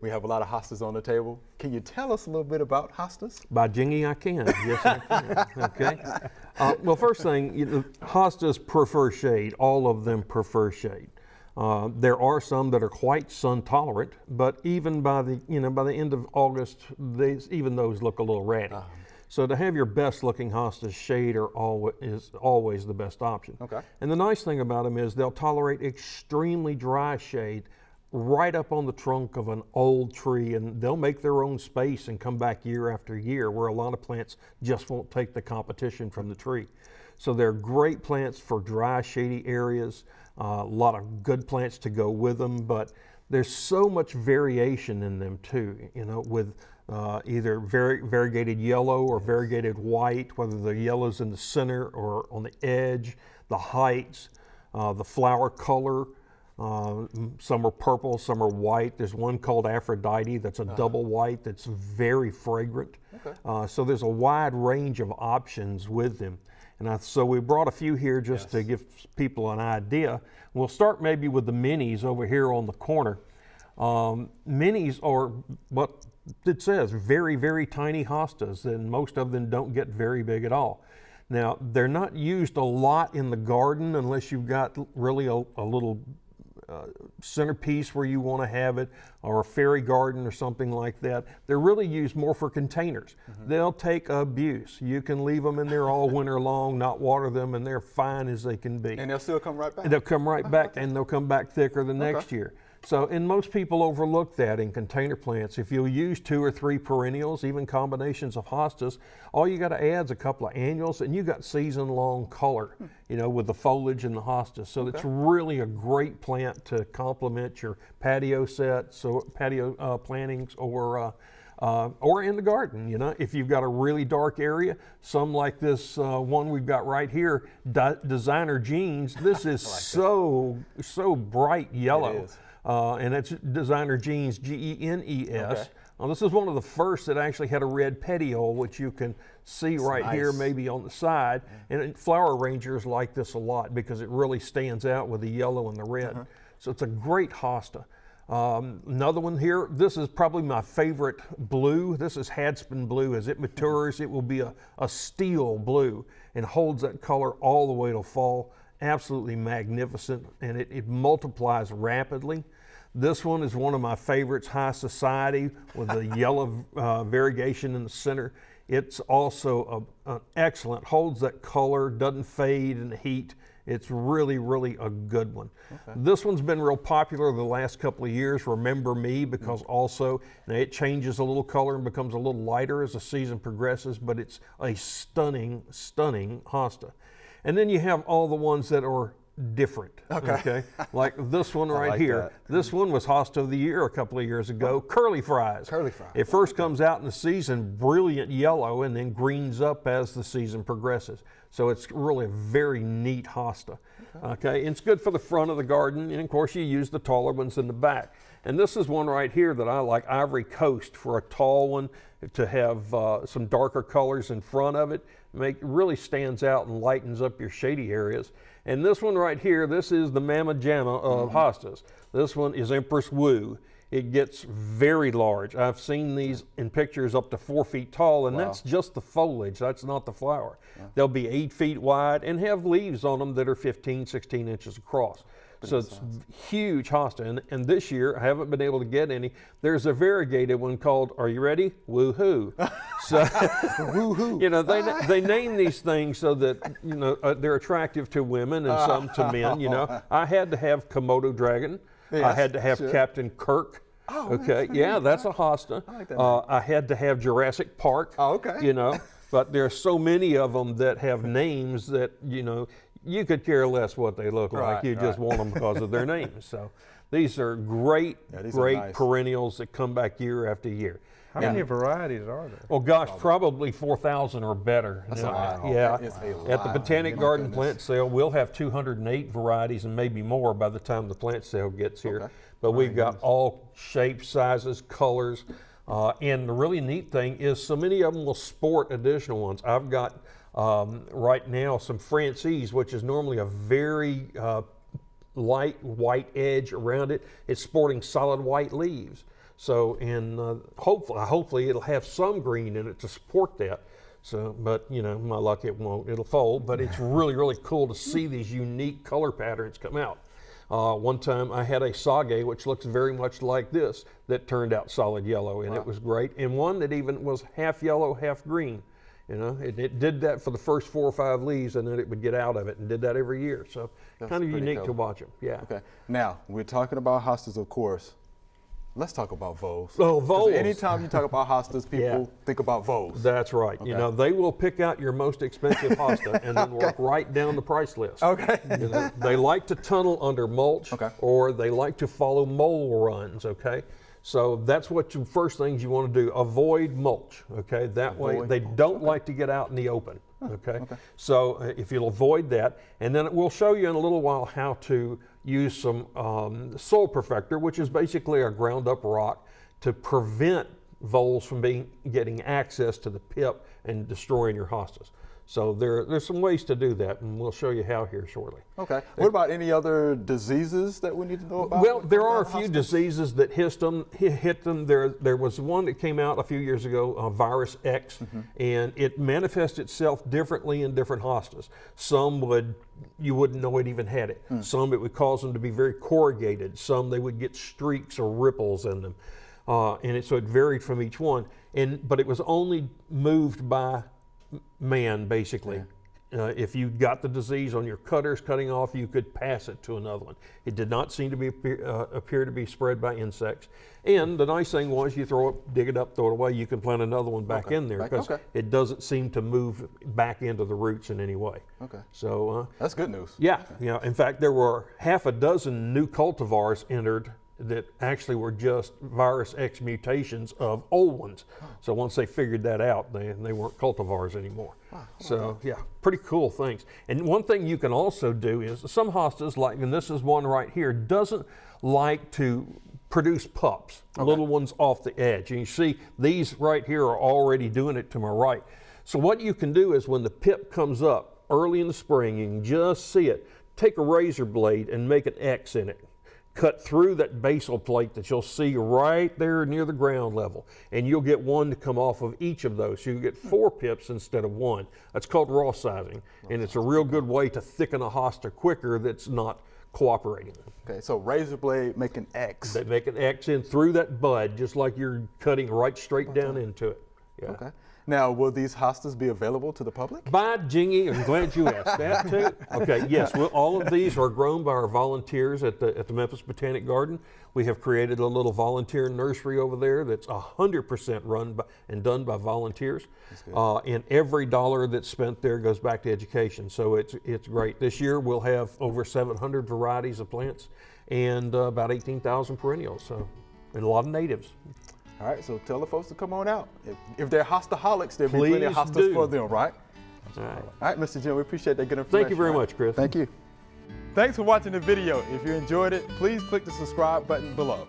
We have a lot of hostas on the table. Can you tell us a little bit about hostas? By jingy, I can. Yes, I can. Okay. Well, first thing, hostas prefer shade. All of them prefer shade. There are some that are quite sun tolerant, but even by the end of August, even those look a little ratty. So to have your best looking hostas, shade is always the best option. Okay. And the nice thing about them is they'll tolerate extremely dry shade right up on the trunk of an old tree, and they'll make their own space and come back year after year, where a lot of plants just won't take the competition from the tree. So they're great plants for dry, shady areas. A lot of good plants to go with them, but there's so much variation in them too, with either variegated yellow or variegated white, whether the yellow's in the center or on the edge, the heights, the flower color. Some are purple, some are white. There's one called Aphrodite that's a double white that's very fragrant. Okay. So there's a wide range of options with them. And so we brought a few here just to give people an idea. We'll start maybe with the minis over here on the corner. Minis are what it says, very, very tiny hostas, and most of them don't get very big at all. Now, they're not used a lot in the garden unless you've got really a little centerpiece where you want to have it, or a fairy garden or something like that. They're really used more for containers. They'll take abuse. You can leave them in there all winter long, not water them, and they're fine as they can be. And they'll still come right back? They'll come right back, and they'll come back thicker the next year. So, and most people overlook that in container plants. If you'll use 2 or 3 perennials, even combinations of hostas, all you got to add is a couple of annuals, and you got season-long color, with the foliage and the hostas. So it's really a great plant to complement your patio sets or patio plantings, or in the garden. If you've got a really dark area, some like this one we've got right here, designer jeans. This is so bright yellow. It is. And it's designer jeans, Genes. Okay. This is one of the first that actually had a red petiole, which you can see here, maybe on the side. And flower arrangers like this a lot because it really stands out with the yellow and the red. So it's a great hosta. Another one here, this is probably my favorite blue. This is Hadspen Blue. As it matures, it will be a steel blue and holds that color all the way till fall. Absolutely magnificent, and it multiplies rapidly. This one is one of my favorites, High Society, with the yellow variegation in the center. It's also an excellent, holds that color, doesn't fade in the heat. It's really, really a good one. Okay. This one's been real popular the last couple of years, Remember Me, because also it changes a little color and becomes a little lighter as the season progresses, but it's a stunning, stunning hosta. And then you have all the ones that are different. Okay. Like this one right here. This one was Hosta of the Year a couple of years ago. Curly Fries. Curly Fries. It first comes out in the season brilliant yellow and then greens up as the season progresses. So it's really a very neat hosta. Okay. And it's good for the front of the garden, and of course you use the taller ones in the back. And this is one right here that I like, Ivory Coast, for a tall one to have some darker colors in front of it. Really stands out and lightens up your shady areas. And this one right here, this is the Mama Jamma of hostas. This one is Empress Wu. It gets very large. I've seen these in pictures up to 4 feet tall, and that's just the foliage. That's not the flower. They'll be 8 feet wide and have leaves on them that are 15, 16 inches across. So it's huge hosta, and this year I haven't been able to get any. There's a variegated one called, are you ready? Woohoo! So, woohoo! They name these things so that they're attractive to women and some to men. I had to have Komodo dragon. Yes, I had to have Captain Kirk. Oh, okay, that's a hosta. I like that. I had to have Jurassic Park. Oh, okay. But there are so many of them that have names that you could care less what they look like. You just want them because of their names. So these are great perennials that come back year after year. How many varieties are there? Well, gosh, probably 4,000 or better. That's a lot. At the Botanic Garden plant sale, we'll have 208 varieties and maybe more by the time the plant sale gets here. But we've got all shapes, sizes, colors. And the really neat thing is so many of them will sport additional ones. I've got right now some Francis, which is normally a very light white edge around it. It's sporting solid white leaves. So, and hopefully it'll have some green in it to support that. So, but you know, my luck, it won't. It'll fold. But it's really, really cool to see these unique color patterns come out. One time I had a sage, which looks very much like this, that turned out solid yellow, and it was great. And one that even was half yellow, half green. You know, it did that for the first 4 or 5 leaves, and then it would get out of it, and did that every year. So kind of unique to watch them. Yeah. Okay. Now we're talking about hostas, of course. Let's talk about voles. Oh, voles. Anytime you talk about hostas, people think about voles. That's right. Okay. You know, they will pick out your most expensive hosta and then work right down the price list. Okay. You know, they like to tunnel under mulch, or they like to follow mole runs, okay? So that's what you first things you want to do. Avoid mulch, okay? That way they don't like to get out in the open, okay? So if you'll avoid that, and then we'll show you in a little while how to use some soil perfector, which is basically a ground up rock to prevent voles from getting access to the pip and destroying your hostas. So there's some ways to do that, and we'll show you how here shortly. Okay. What about any other diseases that we need to know about? Well, there are a few diseases that hit them. There was one that came out a few years ago, virus X, and it manifests itself differently in different hostas. Some you wouldn't know it even had it. Some it would cause them to be very corrugated. Some they would get streaks or ripples in them, so it varied from each one. But it was only moved by man, basically. If you got the disease on your cutters cutting off, you could pass it to another one. It did not seem to appear to be spread by insects. And the nice thing was, you dig it up, throw it away, you can plant another one back in there, because it doesn't seem to move back into the roots in any way. Okay. So that's good news. Yeah. In fact, there were half a dozen new cultivars entered that actually were just virus X mutations of old ones. So once they figured that out, they weren't cultivars anymore. Wow. So yeah, pretty cool things. And one thing you can also do is, some hostas, like, and this is one right here, doesn't like to produce pups, little ones off the edge. And you see these right here are already doing it to my right. So what you can do is, when the pip comes up early in the spring, you can just see it, take a razor blade and make an X in it. Cut through that basal plate that you'll see right there near the ground level, and you'll get one to come off of each of those. So you get 4 pips instead of 1. That's called raw sizing, and it's a real good way to thicken a hosta quicker that's not cooperating. Okay, so razor blade, make an X. They make an X in through that bud, just like you're cutting right straight down into it. Yeah. Okay. Now, will these hostas be available to the public? By jingy, I'm glad you asked that too. Okay, yes, all of these are grown by our volunteers at the Memphis Botanic Garden. We have created a little volunteer nursery over there that's 100% run and done by volunteers. And every dollar that's spent there goes back to education. So it's great. This year we'll have over 700 varieties of plants and about 18,000 perennials. So, and a lot of natives. All right, so tell the folks to come on out. If they're hostaholics, there'll be plenty of hostas for them, right? All right. All right, Mr. Jim, we appreciate that good information. Thank you very much, Chris. Thank you. Thanks for watching the video. If you enjoyed it, please click the subscribe button below.